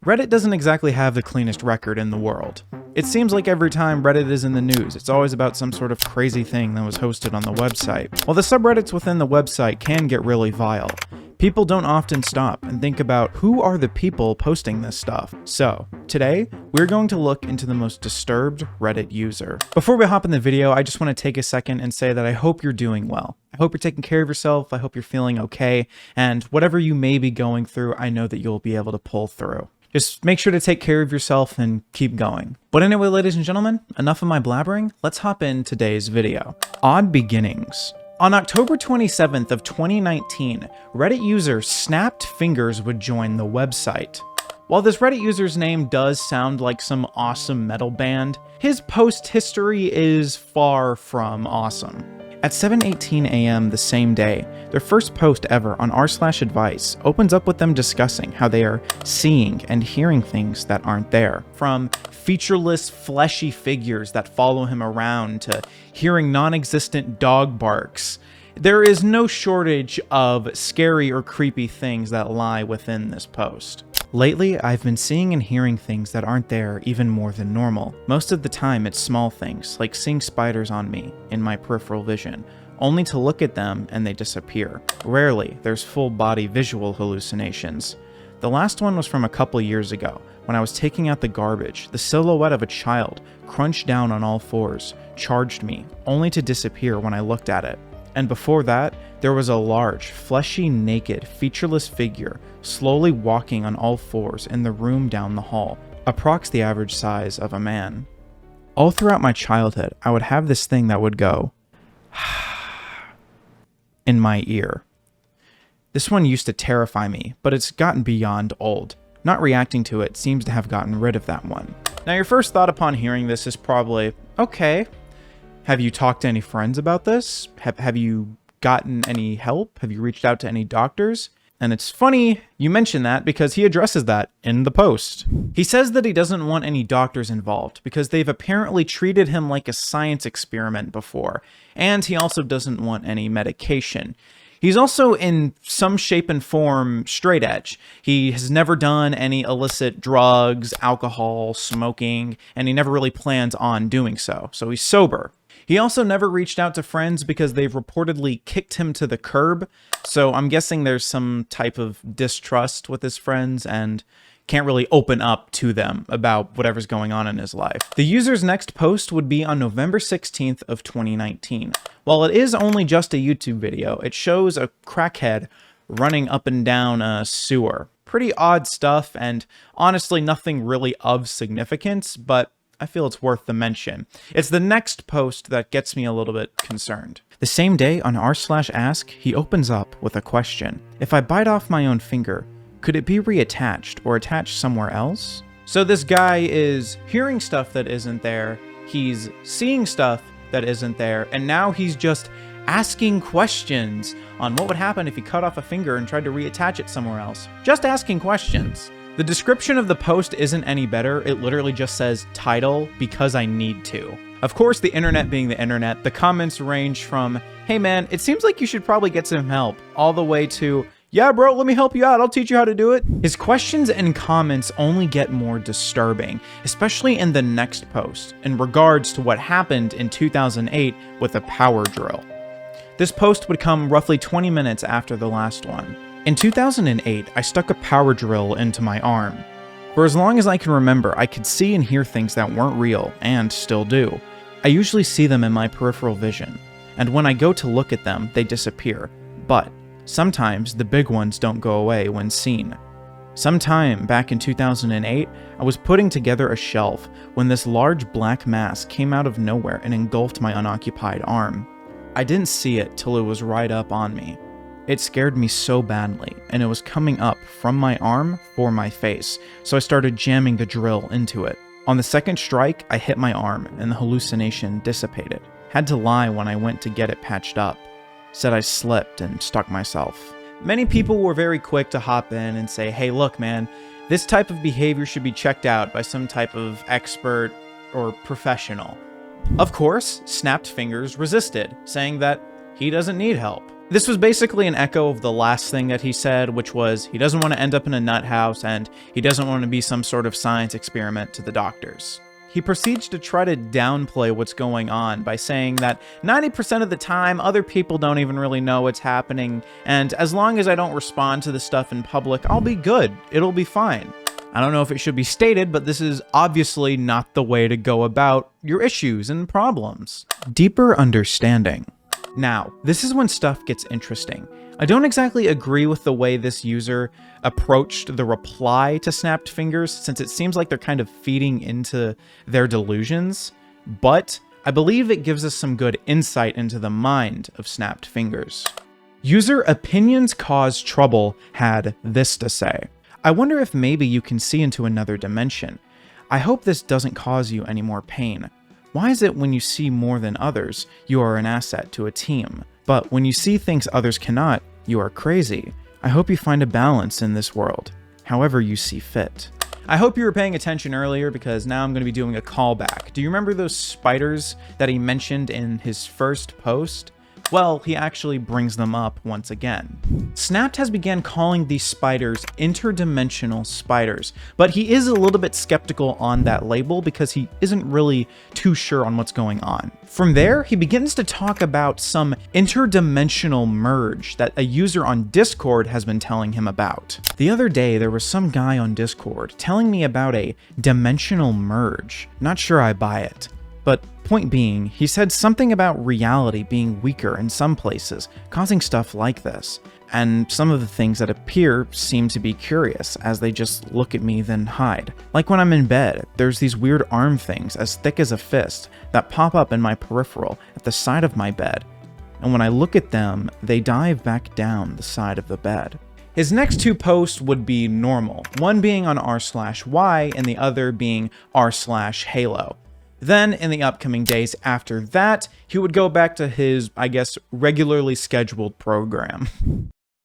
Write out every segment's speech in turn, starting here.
Reddit doesn't exactly have the cleanest record in the world. It seems like every time Reddit is in the news, it's always about some sort of crazy thing that was hosted on the website. While the subreddits within the website can get really vile, people don't often stop and think about who are the people posting this stuff. So, today, we're going to look into the most disturbed Reddit user. Before we hop in the video, I just want to take a second and say that I hope you're doing well. I hope you're taking care of yourself, I hope you're feeling okay, and whatever you may be going through, I know that you'll be able to pull through. Just make sure to take care of yourself and keep going. But anyway, ladies and gentlemen, enough of my blabbering, let's hop in today's video. Odd beginnings. On October 27th of 2019, Reddit user SnappedFingers would join the website. While this Reddit user's name does sound like some awesome metal band, his post history is far from awesome. At 7:18 a.m. the same day, their first post ever on r/advice opens up with them discussing how they are seeing and hearing things that aren't there. From featureless, fleshy figures that follow him around to hearing non-existent dog barks, there is no shortage of scary or creepy things that lie within this post. Lately, I've been seeing and hearing things that aren't there even more than normal. Most of the time, it's small things, like seeing spiders on me, in my peripheral vision, only to look at them and they disappear. Rarely, there's full-body visual hallucinations. The last one was from a couple years ago, when I was taking out the garbage. The silhouette of a child, crunched down on all fours, charged me, only to disappear when I looked at it. And before that, there was a large, fleshy, naked, featureless figure slowly walking on all fours in the room down the hall, approx the average size of a man. All throughout my childhood, I would have this thing that would go in my ear. This one used to terrify me, but it's gotten beyond old. Not reacting to it seems to have gotten rid of that one. Now your first thought upon hearing this is probably, okay, have you talked to any friends about this? Have you gotten any help? Have you reached out to any doctors? And it's funny you mention that because he addresses that in the post. He says that he doesn't want any doctors involved because they've apparently treated him like a science experiment before, and he also doesn't want any medication. He's also in some shape and form straight edge. He has never done any illicit drugs, alcohol, smoking, and he never really plans on doing so. So he's sober. He also never reached out to friends because they've reportedly kicked him to the curb, so I'm guessing there's some type of distrust with his friends and can't really open up to them about whatever's going on in his life. The user's next post would be on November 16th of 2019. While it is only just a YouTube video, it shows a crackhead running up and down a sewer. Pretty odd stuff, and honestly nothing really of significance, but I feel it's worth the mention. It's the next post that gets me a little bit concerned. The same day on r/ask, he opens up with a question. If I bite off my own finger, could it be reattached or attached somewhere else? So this guy is hearing stuff that isn't there, he's seeing stuff that isn't there, and now he's just asking questions on what would happen if he cut off a finger and tried to reattach it somewhere else. Just asking questions. The description of the post isn't any better, it literally just says, title, because I need to. Of course, the internet being the internet, the comments range from, hey man, it seems like you should probably get some help, all the way to, yeah bro, let me help you out, I'll teach you how to do it. His questions and comments only get more disturbing, especially in the next post, in regards to what happened in 2008 with a power drill. This post would come roughly 20 minutes after the last one. In 2008, I stuck a power drill into my arm. For as long as I can remember, I could see and hear things that weren't real, and still do. I usually see them in my peripheral vision, and when I go to look at them, they disappear. But sometimes the big ones don't go away when seen. Sometime back in 2008, I was putting together a shelf when this large black mass came out of nowhere and engulfed my unoccupied arm. I didn't see it till it was right up on me. It scared me so badly, and it was coming up from my arm for my face, so I started jamming the drill into it. On the second strike, I hit my arm, and the hallucination dissipated. Had to lie when I went to get it patched up. Said I slipped and stuck myself. Many people were very quick to hop in and say, hey look man, this type of behavior should be checked out by some type of expert or professional. Of course, SnappedFingers resisted, saying that he doesn't need help. This was basically an echo of the last thing that he said, which was he doesn't want to end up in a nut house and he doesn't want to be some sort of science experiment to the doctors. He proceeds to try to downplay what's going on by saying that 90% of the time, other people don't even really know what's happening, and as long as I don't respond to the stuff in public, I'll be good. It'll be fine. I don't know if it should be stated, but this is obviously not the way to go about your issues and problems. Deeper understanding. Now, this is when stuff gets interesting. I don't exactly agree with the way this user approached the reply to SnappedFingers, since it seems like they're kind of feeding into their delusions, but I believe it gives us some good insight into the mind of SnappedFingers. User Opinions Cause Trouble had this to say. I wonder if maybe you can see into another dimension. I hope this doesn't cause you any more pain. Why is it when you see more than others, you are an asset to a team? But when you see things others cannot, you are crazy. I hope you find a balance in this world, however you see fit. I hope you were paying attention earlier because now I'm going to be doing a callback. Do you remember those spiders that he mentioned in his first post? Well, he actually brings them up once again. Snapped has began calling these spiders interdimensional spiders, but he is a little bit skeptical on that label because he isn't really too sure on what's going on. From there, he begins to talk about some interdimensional merge that a user on Discord has been telling him about. The other day, there was some guy on Discord telling me about a dimensional merge. Not sure I buy it. But point being, he said something about reality being weaker in some places, causing stuff like this. And some of the things that appear seem to be curious, as they just look at me then hide. Like when I'm in bed, there's these weird arm things as thick as a fist that pop up in my peripheral at the side of my bed. And when I look at them, they dive back down the side of the bed. His next two posts would be normal, one being on r/y and the other being r/halo. Then, in the upcoming days after that, he would go back to his, I guess, regularly scheduled program.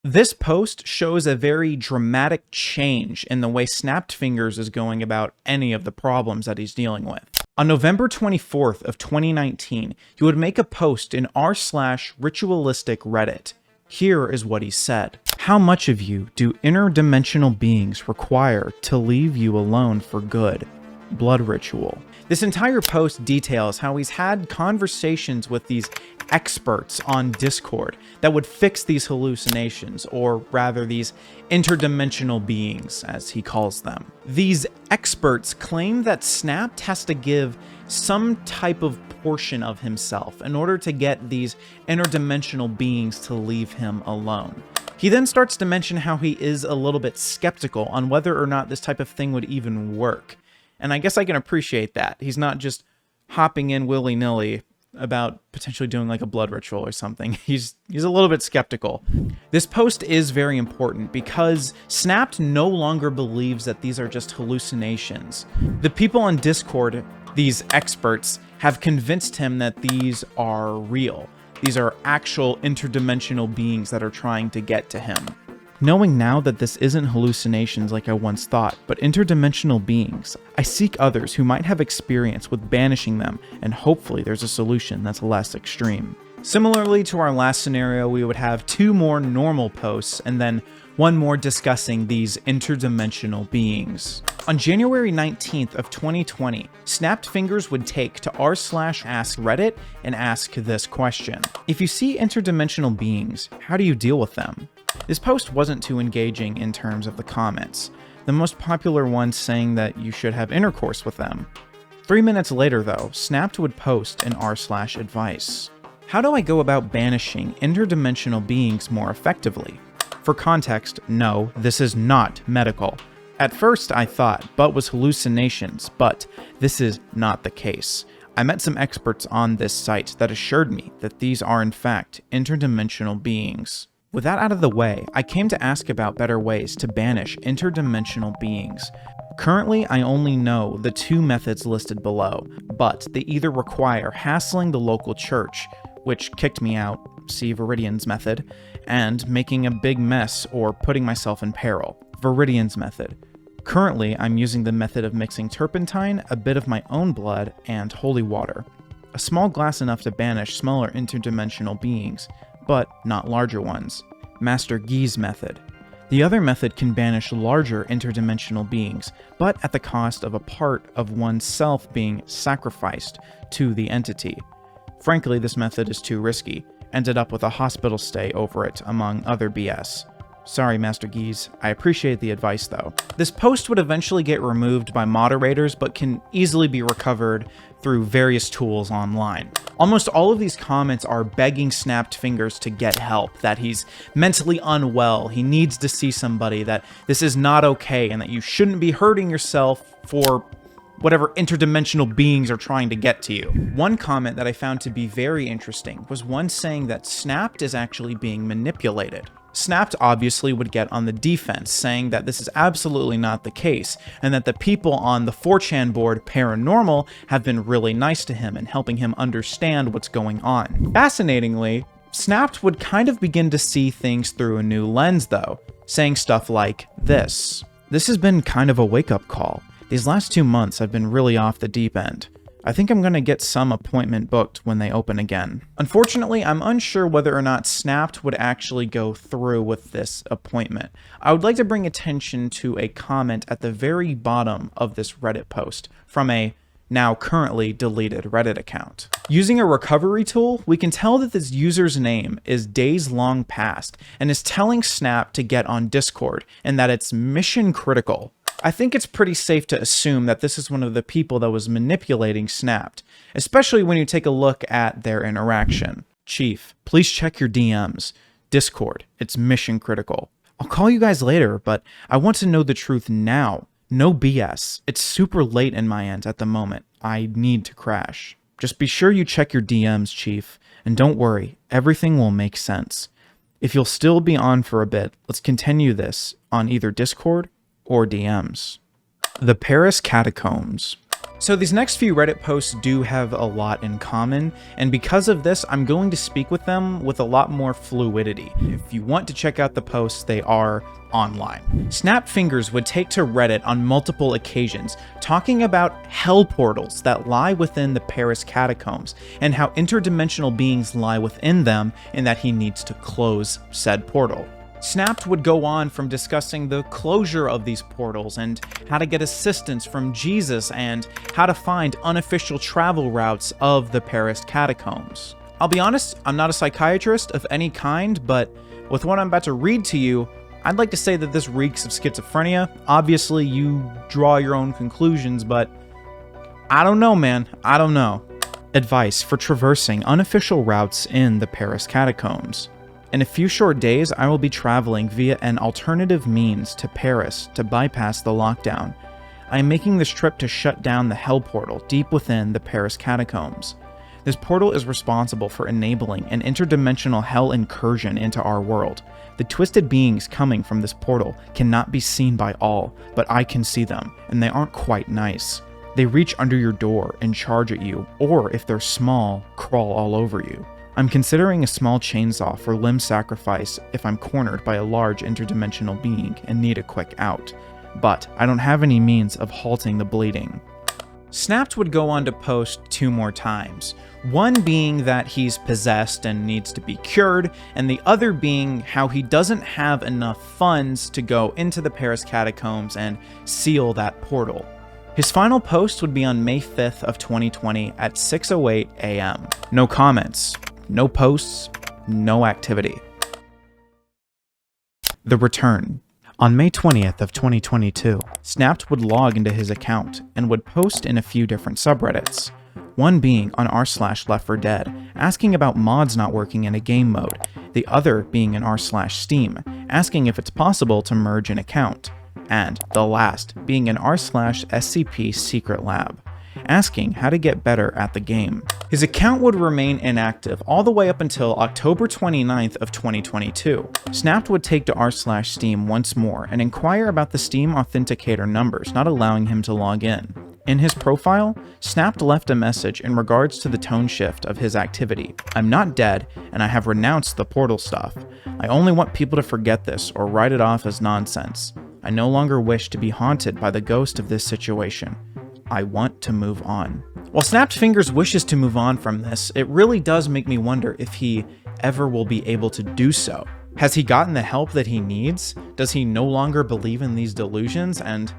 This post shows a very dramatic change in the way SnappedFingers is going about any of the problems that he's dealing with. On November 24th of 2019, he would make a post in r/ritualistic Reddit. Here is what he said. How much of you do interdimensional beings require to leave you alone for good? Blood ritual. This entire post details how he's had conversations with these experts on Discord that would fix these hallucinations, or rather these interdimensional beings, as he calls them. These experts claim that Snapped has to give some type of portion of himself in order to get these interdimensional beings to leave him alone. He then starts to mention how he is a little bit skeptical on whether or not this type of thing would even work. And I guess I can appreciate that. He's not just hopping in willy-nilly about potentially doing like a blood ritual or something. He's a little bit skeptical. This post is very important because Snapped no longer believes that these are just hallucinations. The people on Discord, these experts, have convinced him that these are real. These are actual interdimensional beings that are trying to get to him. Knowing now that this isn't hallucinations like I once thought, but interdimensional beings, I seek others who might have experience with banishing them, and hopefully there's a solution that's less extreme. Similarly to our last scenario, we would have two more normal posts, and then one more discussing these interdimensional beings. On January 19th of 2020, SnappedFingers would take to r/askreddit and ask this question. If you see interdimensional beings, how do you deal with them? This post wasn't too engaging in terms of the comments, the most popular one saying that you should have intercourse with them. 3 minutes later though, Snapped would post an r/advice. How do I go about banishing interdimensional beings more effectively? For context, no, this is not medical. At first I thought butt was hallucinations, but this is not the case. I met some experts on this site that assured me that these are in fact interdimensional beings. With that out of the way, I came to ask about better ways to banish interdimensional beings. Currently, I only know the two methods listed below, but they either require hassling the local church, which kicked me out, see Viridian's method, and making a big mess or putting myself in peril, Viridian's method. Currently, I'm using the method of mixing turpentine, a bit of my own blood, and holy water. A small glass enough to banish smaller interdimensional beings, but not larger ones. Master Guy's method. The other method can banish larger interdimensional beings, but at the cost of a part of oneself being sacrificed to the entity. Frankly, this method is too risky. Ended up with a hospital stay over it, among other BS. Sorry, Master Geese. I appreciate the advice, though. This post would eventually get removed by moderators, but can easily be recovered through various tools online. Almost all of these comments are begging SnappedFingers to get help, that he's mentally unwell, he needs to see somebody, that this is not okay, and that you shouldn't be hurting yourself for whatever interdimensional beings are trying to get to you. One comment that I found to be very interesting was one saying that Snapped is actually being manipulated. Snapped obviously would get on the defense, saying that this is absolutely not the case, and that the people on the 4chan board Paranormal have been really nice to him and helping him understand what's going on. Fascinatingly, Snapped would kind of begin to see things through a new lens though, saying stuff like this. This has been kind of a wake-up call. These last 2 months I've been really off the deep end. I think I'm gonna get some appointment booked when they open again. Unfortunately, I'm unsure whether or not Snapped would actually go through with this appointment. I would like to bring attention to a comment at the very bottom of this Reddit post from a now currently deleted Reddit account. Using a recovery tool, we can tell that this user's name is days long past and is telling Snap to get on Discord and that it's mission critical. I think it's pretty safe to assume that this is one of the people that was manipulating Snapped, especially when you take a look at their interaction. Chief, please check your DMs. Discord, it's mission critical. I'll call you guys later, but I want to know the truth now. No BS. It's super late in my end at the moment. I need to crash. Just be sure you check your DMs, Chief, and don't worry, everything will make sense. If you'll still be on for a bit, let's continue this on either Discord or DMs. The Paris Catacombs. So these next few Reddit posts do have a lot in common, and because of this, I'm going to speak with them with a lot more fluidity. If you want to check out the posts, they are online. SnappedFingers would take to Reddit on multiple occasions, talking about hell portals that lie within the Paris Catacombs, and how interdimensional beings lie within them, and that he needs to close said portal. Snapped would go on from discussing the closure of these portals and how to get assistance from Jesus and how to find unofficial travel routes of the Paris Catacombs. I'll be honest, I'm not a psychiatrist of any kind, but with what I'm about to read to you, I'd like to say that this reeks of schizophrenia. Obviously, you draw your own conclusions, but I don't know, man. I don't know. Advice for traversing unofficial routes in the Paris Catacombs. In a few short days, I will be traveling via an alternative means to Paris to bypass the lockdown. I am making this trip to shut down the hell portal deep within the Paris Catacombs. This portal is responsible for enabling an interdimensional hell incursion into our world. The twisted beings coming from this portal cannot be seen by all, but I can see them, and they aren't quite nice. They reach under your door and charge at you, or if they're small, crawl all over you. I'm considering a small chainsaw for limb sacrifice if I'm cornered by a large interdimensional being and need a quick out, but I don't have any means of halting the bleeding. Snapped would go on to post 2 more times, one being that he's possessed and needs to be cured, and the other being how he doesn't have enough funds to go into the Paris Catacombs and seal that portal. His final post would be on May 5th of 2020 at 6:08 a.m. No comments. No posts, no activity. The return. On May 20th of 2022, Snapped would log into his account and would post in a few different subreddits. One being on r/Left4Dead, asking about mods not working in a game mode, the other being in r/Steam, asking if it's possible to merge an account, and the last being in r/SCP Secret Lab, asking how to get better at the game. His account would remain inactive all the way up until October 29th of 2022. Snapped would take to r/Steam once more and inquire about the Steam authenticator numbers not allowing him to log in. In his profile, Snapped left a message in regards to the tone shift of his activity. I'm not dead, and I have renounced the portal stuff. I only want people to forget this or write it off as nonsense. I no longer wish to be haunted by the ghost of this situation. I want to move on. While SnappedFingers wishes to move on from this, it really does make me wonder if he ever will be able to do so. Has he gotten the help that he needs? Does he no longer believe in these delusions? And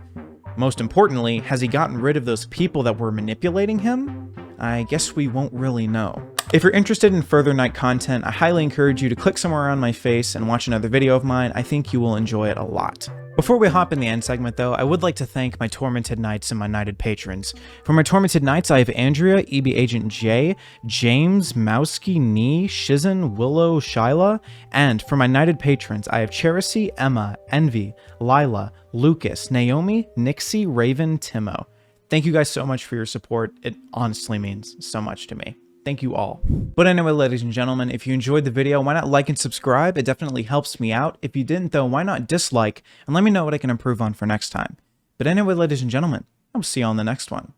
most importantly, has he gotten rid of those people that were manipulating him? I guess we won't really know. If you're interested in further Knight content, I highly encourage you to click somewhere around my face and watch another video of mine. I think you will enjoy it a lot. Before we hop in the end segment though, I would like to thank my Tormented Knights and my Knighted patrons. For my Tormented Knights, I have Andrea, EB Agent J, James, Mowski, Nee, Shizen, Willow, Shyla, and for my Knighted patrons, I have Cherisy, Emma, Envy, Lila, Lucas, Naomi, Nixie, Raven, Timo. Thank you guys so much for your support. It honestly means so much to me. Thank you all. But anyway, ladies and gentlemen, if you enjoyed the video, why not like and subscribe? It definitely helps me out. If you didn't though, why not dislike and let me know what I can improve on for next time. But anyway, ladies and gentlemen, I'll see you on the next one.